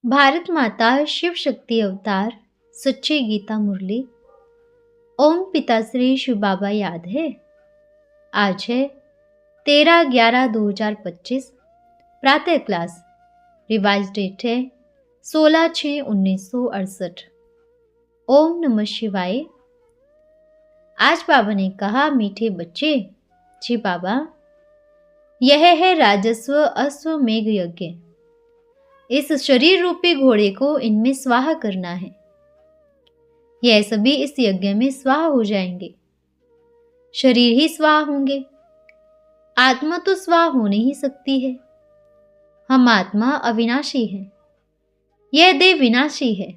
भारत माता शिव शक्ति अवतार सच्ची गीता मुरली। ओम पिताश्री शिव बाबा याद है। आज है 13/11/2025। प्रातः क्लास। रिवाइज डेट है 16/6/1968। ओम नमः शिवाय। आज बाबा ने कहा, मीठे बच्चे। जी बाबा, यह है राजस्व अश्वमेघ यज्ञ। इस शरीर रूपी घोड़े को इनमें स्वाहा करना है। यह सभी इस यज्ञ में स्वाहा हो जाएंगे। शरीर ही स्वाहा होंगे। आत्मा तो स्वाहा हो नहीं सकती है। हम आत्मा अविनाशी है। यह देह विनाशी है।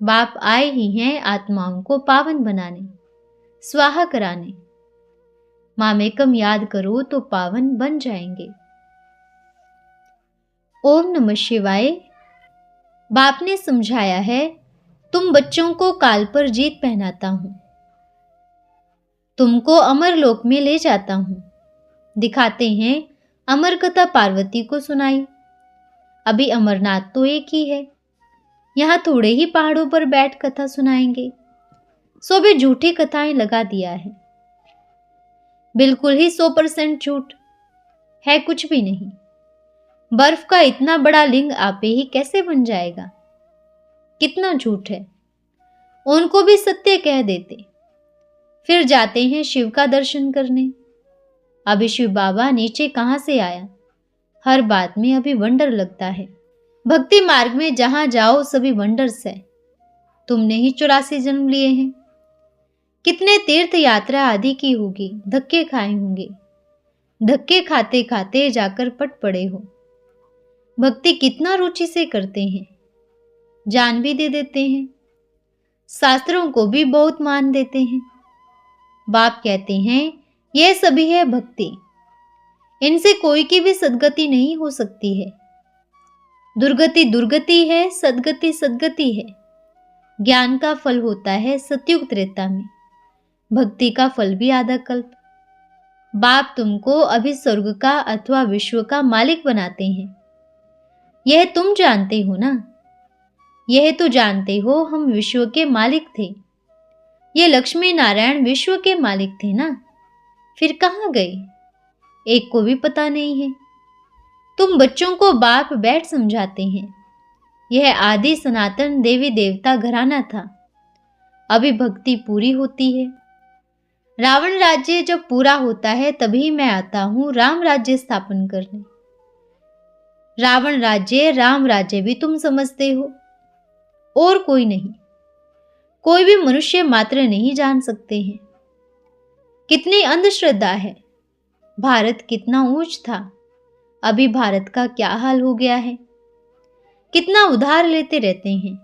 बाप आए ही हैं आत्माओं को पावन बनाने, स्वाहा कराने। मामेकम याद करो तो पावन बन जाएंगे। ओम नमः शिवाय। बाप ने समझाया है, तुम बच्चों को काल पर जीत पहनाता हूं, तुमको अमर लोक में ले जाता हूं। दिखाते हैं अमर कथा पार्वती को सुनाई। अभी अमरनाथ तो एक ही है, यहां थोड़े ही पहाड़ों पर बैठ कथा सुनाएंगे। सो भी झूठी कथाएं लगा दिया है। बिल्कुल ही 100% झूठ है, कुछ भी नहीं। बर्फ का इतना बड़ा लिंग आपे ही कैसे बन जाएगा? कितना झूठ है। उनको भी सत्य कह देते। फिर जाते हैं शिव का दर्शन करने। अभी शिव बाबा नीचे कहां से आया? हर बात में अभी वंडर लगता है। भक्ति मार्ग में जहां जाओ सभी वंडर्स है। तुमने ही 84 जन्म लिए हैं। कितने तीर्थ यात्रा आदि की होगी, धक्के खाए होंगे। धक्के खाते खाते जाकर पट पड़े हो। भक्ति कितना रुचि से करते हैं, जान भी दे देते हैं। शास्त्रों को भी बहुत मान देते हैं। बाप कहते हैं यह सभी है भक्ति। इनसे कोई की भी सद्गति नहीं हो सकती है। दुर्गति दुर्गति है, सद्गति सद्गति है। ज्ञान का फल होता है सतयुग त्रेता में, भक्ति का फल भी आधा कल्प। बाप तुमको अभी स्वर्ग का अथवा विश्व का मालिक बनाते हैं। यह तुम जानते हो ना। यह तो जानते हो हम विश्व के मालिक थे। ये लक्ष्मी नारायण विश्व के मालिक थे ना। फिर कहाँ गए? एक को भी पता नहीं है। तुम बच्चों को बाप बैठ समझाते हैं। यह आदि सनातन देवी देवता घराना था। अभी भक्ति पूरी होती है। रावण राज्य जब पूरा होता है तभी मैं आता हूं राम राज्य स्थापन करने। रावण राज्य राम राज्य भी तुम समझते हो, और कोई नहीं। कोई भी मनुष्य मात्र नहीं जान सकते हैं। कितनी अंधश्रद्धा है। भारत कितना ऊंच था, अभी भारत का क्या हाल हो गया है। कितना उधार लेते रहते हैं।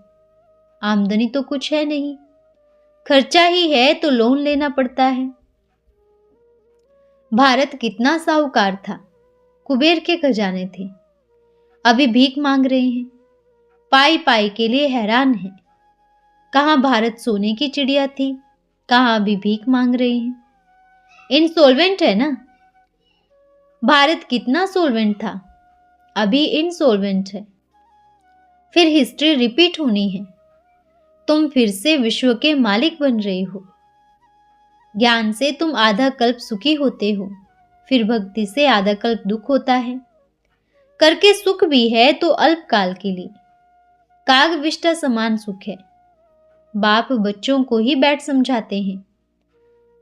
आमदनी तो कुछ है नहीं, खर्चा ही है तो लोन लेना पड़ता है। भारत कितना साहूकार था, कुबेर के खजाने थे। अभी भीख मांग रहे हैं। पाई पाई के लिए हैरान है। कहां भारत सोने की चिड़िया थी, कहां अभी भीख मांग रहे हैं। इनसोल्वेंट है ना। भारत कितना सोल्वेंट था, अभी इनसोल्वेंट है। फिर हिस्ट्री रिपीट होनी है। तुम फिर से विश्व के मालिक बन रहे हो। ज्ञान से तुम आधा कल्प सुखी होते हो, फिर भक्ति से आधा कल्प दुख होता है। करके सुख भी है तो अल्पकाल के लिए। काग विष्टा समान सुख है। बाप बच्चों को ही बैठ समझाते हैं।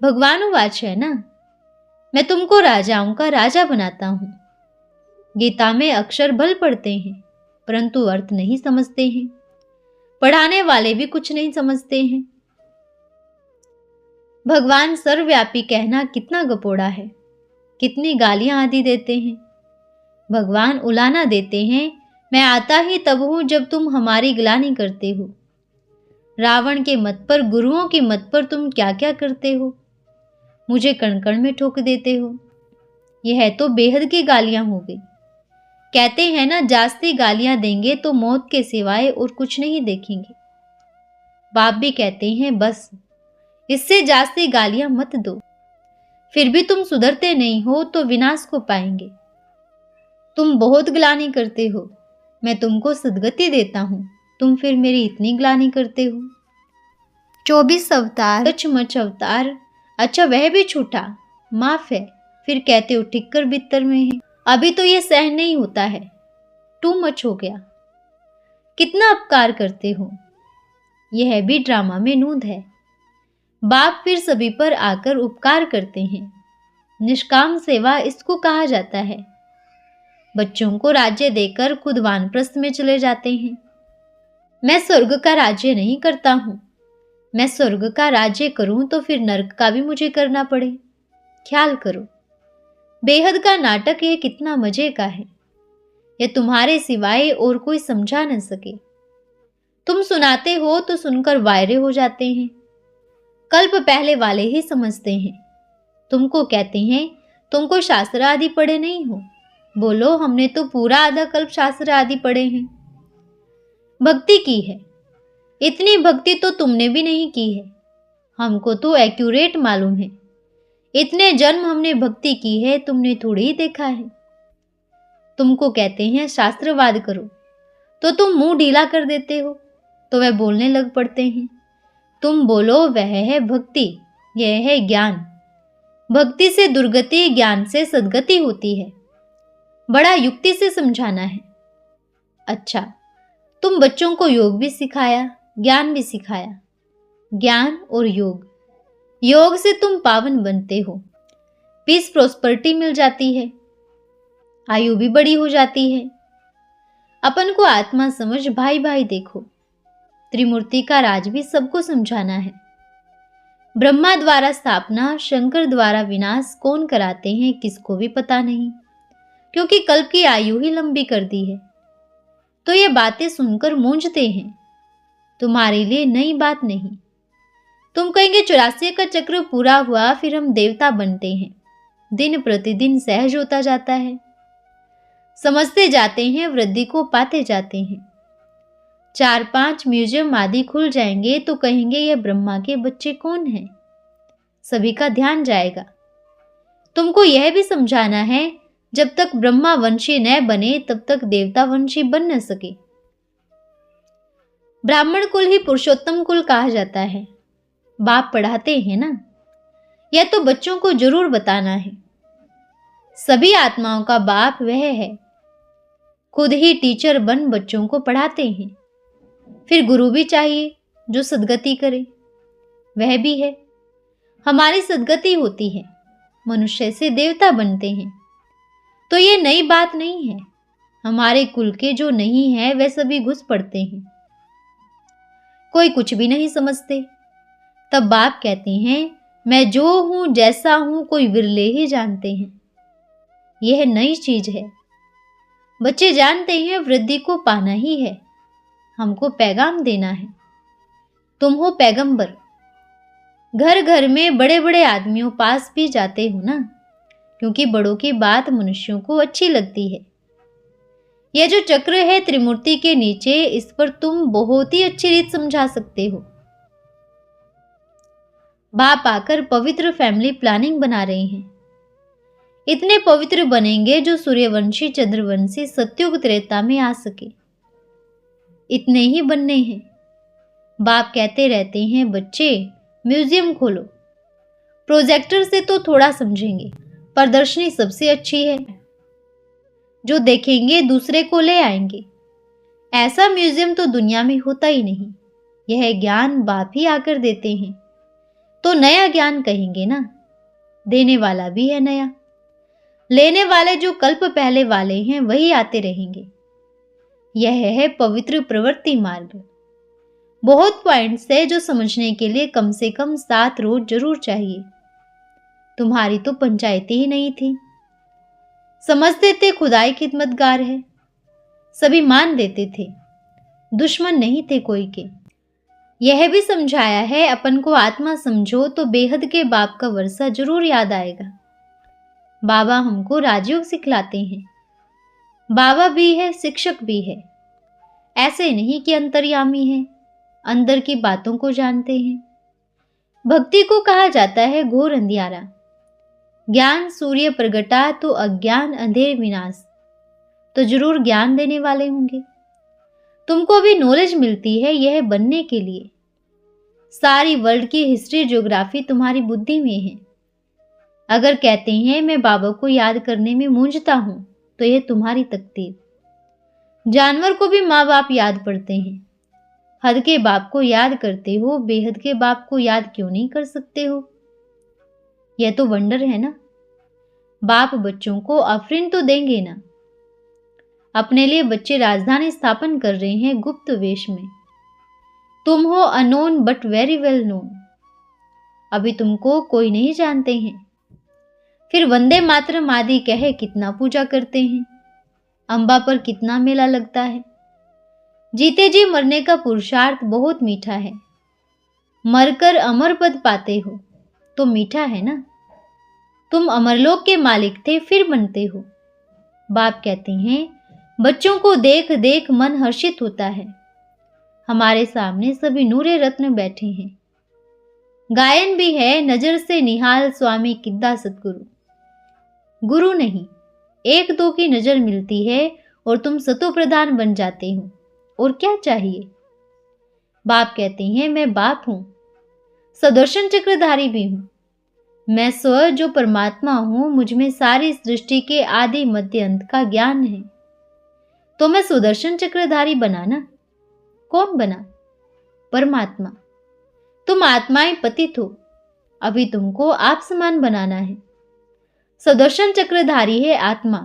भगवान वाच है ना, मैं तुमको राजाओं का राजा बनाता हूं। गीता में अक्षर भल पढ़ते हैं परंतु अर्थ नहीं समझते हैं। पढ़ाने वाले भी कुछ नहीं समझते हैं। भगवान सर्वव्यापी कहना कितना गपोड़ा है। कितनी गालियां आदि देते हैं। भगवान उलाना देते हैं, मैं आता ही तब हूं जब तुम हमारी गिलानी करते हो। रावण के मत पर, गुरुओं के मत पर तुम क्या क्या करते हो। मुझे कण कण में ठोक देते हो। यह तो बेहद की गालियां हो गई। कहते हैं ना, जास्ती गालियां देंगे तो मौत के सिवाय और कुछ नहीं देखेंगे। बाप भी कहते हैं बस इससे जास्ती गालियां मत दो। फिर भी तुम सुधरते नहीं हो तो विनाश को पाएंगे। तुम बहुत गिलानी करते हो, मैं तुमको सद्गति देता हूँ, तुम फिर मेरी इतनी ग्लानि करते हो। 24 अवतार, सचमुच अवतार, अच्छा वह भी छूटा, माफ है। फिर कहते हो ठिक्कर बित्तर में है। अभी तो ये सहन नहीं होता है, टू मच हो गया। कितना अपकार करते हो। यह भी ड्रामा में नूंद है। बाप फिर सभी पर आकर उपकार करते हैं। निष्काम सेवा इसको कहा जाता है। बच्चों को राज्य देकर खुद वानप्रस्थ में चले जाते हैं। मैं स्वर्ग का राज्य नहीं करता हूं। मैं स्वर्ग का राज्य करूं तो फिर नरक का भी मुझे करना पड़े। ख्याल करो, बेहद का नाटक ये कितना मजे का है। यह तुम्हारे सिवाय और कोई समझा न सके। तुम सुनाते हो तो सुनकर वायरे हो जाते हैं। कल्प पहले वाले ही समझते हैं। तुमको कहते हैं तुम कोई शास्त्र आदि पढ़े नहीं हो। बोलो, हमने तो पूरा आधा कल्प शास्त्र आदि पढ़े हैं। भक्ति की है, इतनी भक्ति तो तुमने भी नहीं की है। हमको तो एक्यूरेट मालूम है। इतने जन्म हमने भक्ति की है, तुमने थोड़ी ही देखा है। तुमको कहते हैं शास्त्रवाद करो तो तुम मुंह ढीला कर देते हो, तो वह बोलने लग पड़ते हैं। तुम बोलो वह है भक्ति, यह है ज्ञान। भक्ति से दुर्गति, ज्ञान से सद्गति होती है। बड़ा युक्ति से समझाना है। अच्छा, तुम बच्चों को योग भी सिखाया, ज्ञान भी सिखाया। ज्ञान और योग, योग से तुम पावन बनते हो। पीस प्रॉस्पेरिटी मिल जाती है, आयु भी बड़ी हो जाती है। अपन को आत्मा समझ भाई भाई देखो। त्रिमूर्ति का राज भी सबको समझाना है। ब्रह्मा द्वारा स्थापना, शंकर द्वारा विनाश कौन कराते हैं किसको भी पता नहीं, क्योंकि कल्प की आयु ही लंबी कर दी है। तो ये बातें सुनकर मूंझते हैं। तुम्हारे लिए नई बात नहीं। तुम कहेंगे 84 का चक्र पूरा हुआ, फिर हम देवता बनते हैं। दिन प्रतिदिन सहज होता जाता है। समझते जाते हैं, वृद्धि को पाते जाते हैं। 4-5 म्यूजियम आदि खुल जाएंगे तो कहेंगे ये ब्रह्मा के बच्चे कौन हैं। सभी का ध्यान जाएगा। तुमको यह भी समझाना है, जब तक ब्रह्मा वंशी न बने तब तक देवता वंशी बन न सके। ब्राह्मण कुल ही पुरुषोत्तम कुल कहा जाता है। बाप पढ़ाते हैं ना, यह तो बच्चों को जरूर बताना है। सभी आत्माओं का बाप वह है। खुद ही टीचर बन बच्चों को पढ़ाते हैं। फिर गुरु भी चाहिए जो सद्गति करे। वह भी है। हमारी सद्गति होती है, मनुष्य से देवता बनते हैं। तो ये नई बात नहीं है। हमारे कुल के जो नहीं है वे सभी घुस पड़ते हैं। कोई कुछ भी नहीं समझते। तब बाप कहते हैं मैं जो हूं जैसा हूं कोई विरले ही जानते हैं। यह नई चीज है। बच्चे जानते हैं वृद्धि को पाना ही है। हमको पैगाम देना है। तुम हो पैगंबर। घर घर में बड़े बड़े आदमियों पास भी जाते हो ना, क्योंकि बड़ों की बात मनुष्यों को अच्छी लगती है। यह जो चक्र है त्रिमूर्ति के नीचे, इस पर तुम बहुत ही अच्छी रीत समझा सकते हो। बाप आकर पवित्र फैमिली प्लानिंग बना रहे हैं। इतने पवित्र बनेंगे जो सूर्यवंशी चंद्रवंशी सत्युग त्रेता में आ सके। इतने ही बनने हैं। बाप कहते रहते हैं बच्चे म्यूजियम खोलो। प्रोजेक्टर से तो थोड़ा समझेंगे, प्रदर्शनी सबसे अच्छी है। जो देखेंगे दूसरे को ले आएंगे। ऐसा म्यूजियम तो दुनिया में होता ही नहीं। यह ज्ञान बाप ही आकर देते हैं, तो नया ज्ञान कहेंगे ना। देने वाला भी है नया, लेने वाले जो कल्प पहले वाले हैं वही आते रहेंगे। यह है पवित्र प्रवृत्ति मार्ग। बहुत पॉइंट्स है जो समझने के लिए कम से कम 7 रोज जरूर चाहिए। तुम्हारी तो पंचायती ही नहीं थी। समझते थे खुदाई खिदमतगार है, सभी मान देते थे, दुश्मन नहीं थे कोई के। यह भी समझाया है अपन को आत्मा समझो तो बेहद के बाप का वर्षा जरूर याद आएगा। बाबा हमको राजयोग सिखलाते हैं। बाबा भी है, शिक्षक भी है। ऐसे नहीं कि अंतर्यामी है, अंदर की बातों को जानते हैं। भक्ति को कहा जाता है घोर अंधियारा। ज्ञान सूर्य प्रगटा तो अज्ञान अंधेर विनाश। तो जरूर ज्ञान देने वाले होंगे। तुमको भी नॉलेज मिलती है यह बनने के लिए। सारी वर्ल्ड की हिस्ट्री ज्योग्राफी तुम्हारी बुद्धि में है। अगर कहते हैं मैं बाबा को याद करने में मूंझता हूं, तो यह तुम्हारी तकदीर। जानवर को भी माँ बाप याद पड़ते हैं। हद के बाप को याद करते हो, बेहद के बाप को याद क्यों नहीं कर सकते हो? यह तो वंडर है ना। बाप बच्चों को अफरीन तो देंगे ना। अपने लिए बच्चे राजधानी स्थापन कर रहे हैं गुप्त वेश में। तुम हो unknown but very well known. अभी तुमको कोई नहीं जानते हैं। फिर वंदे मातरम आदि कहे कितना पूजा करते हैं। अंबा पर कितना मेला लगता है। जीते जी मरने का पुरुषार्थ बहुत मीठा है। मरकर अमर पद पाते हो तो मीठा है ना। तुम अमरलोक के मालिक थे, फिर बनते हो। बाप कहते हैं बच्चों को देख देख मन हर्षित होता है। हमारे सामने सभी नूरे रत्न बैठे हैं। गायन भी है नजर से निहाल स्वामी किद्दा सतगुरु। गुरु नहीं, एक दो की नजर मिलती है और तुम सतो प्रधान बन जाते हो। और क्या चाहिए? बाप कहते हैं मैं बाप हूं, सुदर्शन चक्रधारी भी हूं। मैं स्व जो परमात्मा हूं, मुझमें सारी सृष्टि के आदि मध्य अंत का ज्ञान है। तो मैं सुदर्शन चक्रधारी बना ना। कौन बना? परमात्मा। तुम आत्माएं पतित हो, अभी तुमको आप समान बनाना है। सुदर्शन चक्रधारी है आत्मा।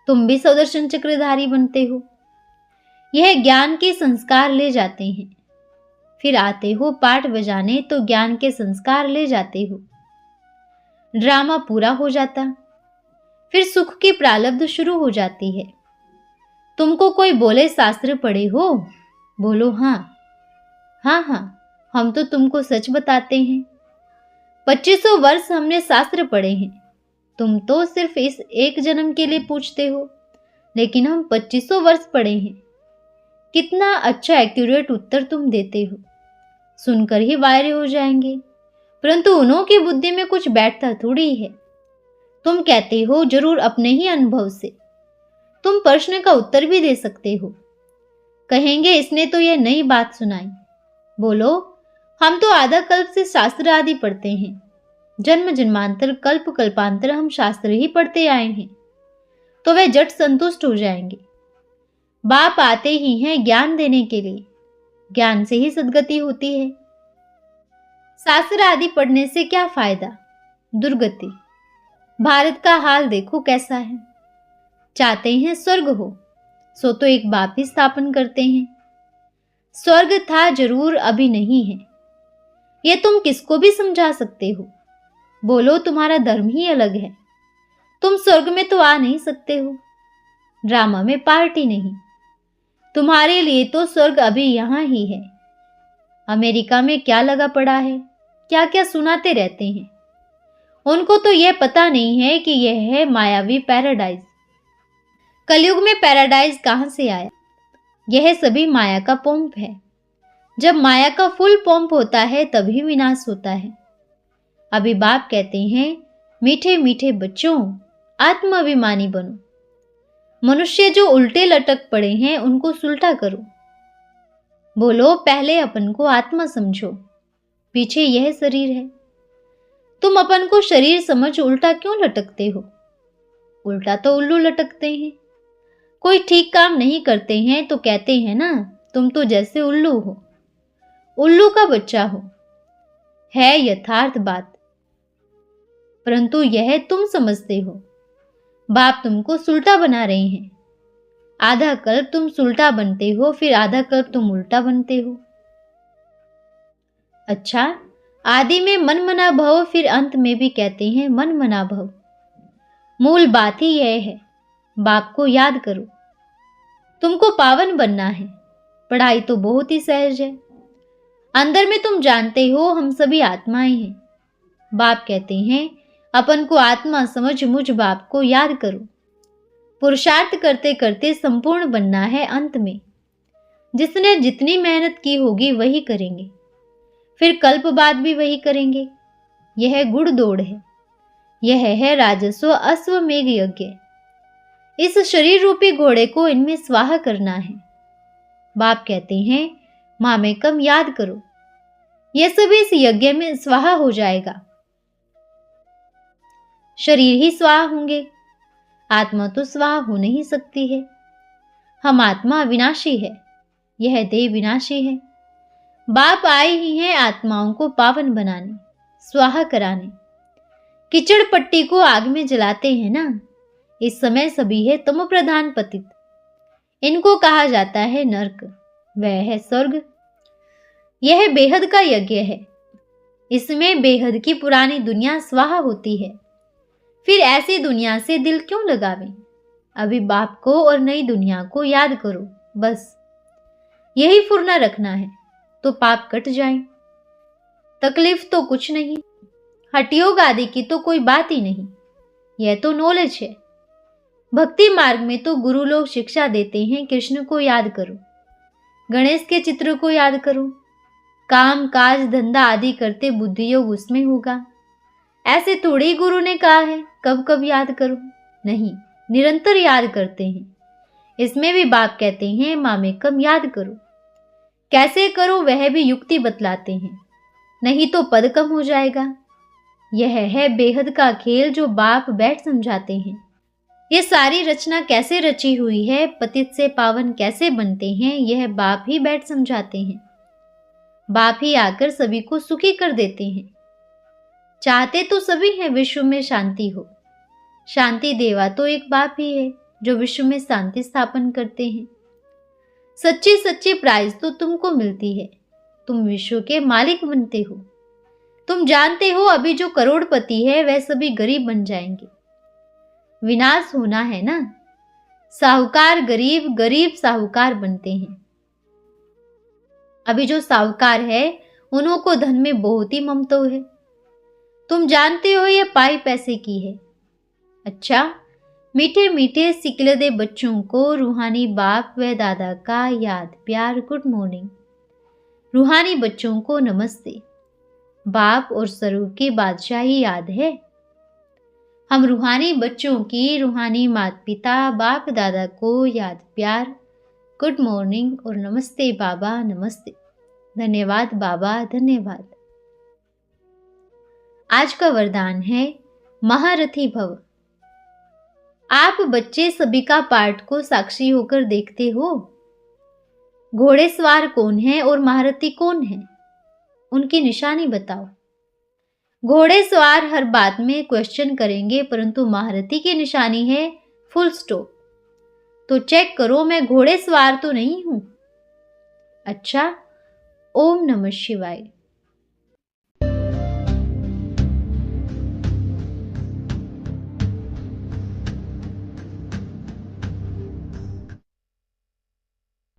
तुम भी सुदर्शन चक्रधारी बनते हो। यह ज्ञान के संस्कार ले जाते हैं। फिर आते हो पाठ बजाने तो ज्ञान के संस्कार ले जाते हो। ड्रामा पूरा हो जाता, फिर सुख की प्रारब्ध शुरू हो जाती है। तुमको कोई बोले शास्त्र पढ़े हो? बोलो हाँ। हाँ हाँ, हम तो तुमको सच बताते हैं। 2500 वर्ष हमने शास्त्र पढ़े हैं। तुम तो सिर्फ इस एक जन्म के लिए पूछते हो, लेकिन हम 2500 वर्ष पढ़े हैं। कितना अच्छा एक्यूरेट उत्तर तुम देते हो। सुनकर ही वायरे हो जाएंगे, परंतु उन्हों की बुद्धि में कुछ बैठता थोड़ी है। तुम कहते हो जरूर अपने ही अनुभव से। तुम प्रश्न का उत्तर भी दे सकते हो। कहेंगे इसने तो यह नई बात सुनाई। बोलो हम तो आधा कल्प से शास्त्र आदि पढ़ते हैं। जन्म जन्मांतर कल्प कल्पांतर हम शास्त्र ही पढ़ते आए हैं। तो वे जट संतुष्ट हो जाएंगे। बाप आते ही हैं ज्ञान देने के लिए। ज्ञान से ही सद्गति होती है। शास्त्र आदि पढ़ने से क्या फायदा? दुर्गति। भारत का हाल देखो कैसा है। चाहते हैं स्वर्ग हो, सो तो एक बाप ही स्थापन करते हैं। स्वर्ग था जरूर, अभी नहीं है। यह तुम किसको भी समझा सकते हो। बोलो तुम्हारा धर्म ही अलग है। तुम स्वर्ग में तो आ नहीं सकते हो। ड्रामा में पार्टी नहीं। तुम्हारे लिए तो स्वर्ग अभी यहां ही है। अमेरिका में क्या लगा पड़ा है, क्या क्या सुनाते रहते हैं। उनको तो यह पता नहीं है कि यह है मायावी पैराडाइज। कलयुग में पैराडाइज कहां से आया? यह सभी माया का पोंप है। जब माया का फुल पोंप होता है तभी विनाश होता है। अभी बाप कहते हैं मीठे मीठे बच्चों, आत्माभिमानी बनो। मनुष्य जो उल्टे लटक पड़े हैं उनको सुलटा करो। बोलो पहले अपन को आत्मा समझो, पीछे यह शरीर है। तुम अपन को शरीर समझ उल्टा क्यों लटकते हो? उल्टा तो उल्लू लटकते हैं। कोई ठीक काम नहीं करते हैं तो कहते हैं ना तुम तो जैसे उल्लू हो, उल्लू का बच्चा हो। है यथार्थ बात, परंतु यह तुम समझते हो। बाप तुमको सुलटा बना रहे हैं। आधा कल्प तुम सुलटा बनते हो, फिर आधा कल्प तुम उल्टा बनते हो। अच्छा, आदि में मन मना भव, फिर अंत में भी कहते हैं मन मना भव। मूल बात ही यह है, बाप को याद करो। तुमको पावन बनना है। पढ़ाई तो बहुत ही सहज है। अंदर में तुम जानते हो हम सभी आत्माएं हैं। बाप कहते हैं अपन को आत्मा समझ मुझ बाप को याद करो। पुरुषार्थ करते करते संपूर्ण बनना है। अंत में जिसने जितनी मेहनत की होगी वही करेंगे, फिर कल्प बाद भी वही करेंगे। यह गुड़ दौड़ है। यह है राजस्व अश्वमेघ यज्ञ। इस शरीर रूपी घोड़े को इनमें स्वाहा करना है। बाप कहते हैं, मामेकम याद करो, यह सब इस यज्ञ में स्वाहा हो जाएगा। शरीर ही स्वाहा होंगे, आत्मा तो स्वाहा हो नहीं सकती है। हम आत्मा विनाशी है, यह देह विनाशी है। बाप आए ही हैं आत्माओं को पावन बनाने, स्वाहा कराने। कीचड़ पट्टी को आग में जलाते हैं ना, इस समय सभी है तमो प्रधान पतित। इनको कहा जाता है नरक, वह है स्वर्ग। यह बेहद का यज्ञ है, इसमें बेहद की पुरानी दुनिया स्वाहा होती है। फिर ऐसी दुनिया से दिल क्यों लगावें? अभी बाप को और नई दुनिया को याद करो, बस यही फुरना रखना है तो पाप कट जाए। तकलीफ तो कुछ नहीं, हठयोग आदि की तो कोई बात ही नहीं, यह तो नॉलेज है। भक्ति मार्ग में तो गुरु लोग शिक्षा देते हैं, कृष्ण को याद करो, गणेश के चित्र को याद करो, काम काज धंधा आदि करते बुद्धि योग उसमें होगा। ऐसे थोड़ी गुरु ने कहा है कब कब याद करो, नहीं, निरंतर याद करते हैं। इसमें भी बाप कहते हैं मामेकम याद करो। कैसे करो वह भी युक्ति बतलाते हैं, नहीं तो पद कम हो जाएगा। यह है बेहद का खेल जो बाप बैठ समझाते हैं। ये सारी रचना कैसे रची हुई है, पतित से पावन कैसे बनते हैं, यह बाप ही बैठ समझाते हैं। बाप ही आकर सभी को सुखी कर देते हैं। चाहते तो सभी हैं विश्व में शांति हो, शांति देवा तो एक बाप ही है जो विश्व में शांति स्थापन करते हैं। सच्ची सच्ची प्राइज तो तुमको मिलती है, तुम विश्व के मालिक बनते हो। तुम जानते हो अभी जो करोड़पति है वह सभी गरीब बन जाएंगे। विनाश होना है ना, साहूकार गरीब, गरीब साहूकार बनते हैं। अभी जो साहूकार है उन्हों को धन में बहुत ही ममता है। तुम जानते हो यह पाई पैसे की है। अच्छा, मीठे मीठे सिकलदे बच्चों को रूहानी बाप व दादा का याद प्यार, गुड मॉर्निंग। रूहानी बच्चों को नमस्ते। बाप और स्वरूप की बादशाही याद है। हम रूहानी बच्चों की रूहानी माता पिता बाप दादा को याद प्यार, गुड मॉर्निंग और नमस्ते बाबा, नमस्ते। धन्यवाद बाबा, धन्यवाद। आज का वरदान है महारथी भव। आप बच्चे सभी का पाठ को साक्षी होकर देखते हो। घोड़ेसवार कौन है और महारथी कौन है, उनकी निशानी बताओ। घोड़ेसवार हर बात में क्वेश्चन करेंगे, परंतु महारथी की निशानी है फुल स्टॉप। तो चेक करो मैं घोड़ेसवार तो नहीं हूं। अच्छा, ओम नमः शिवाय।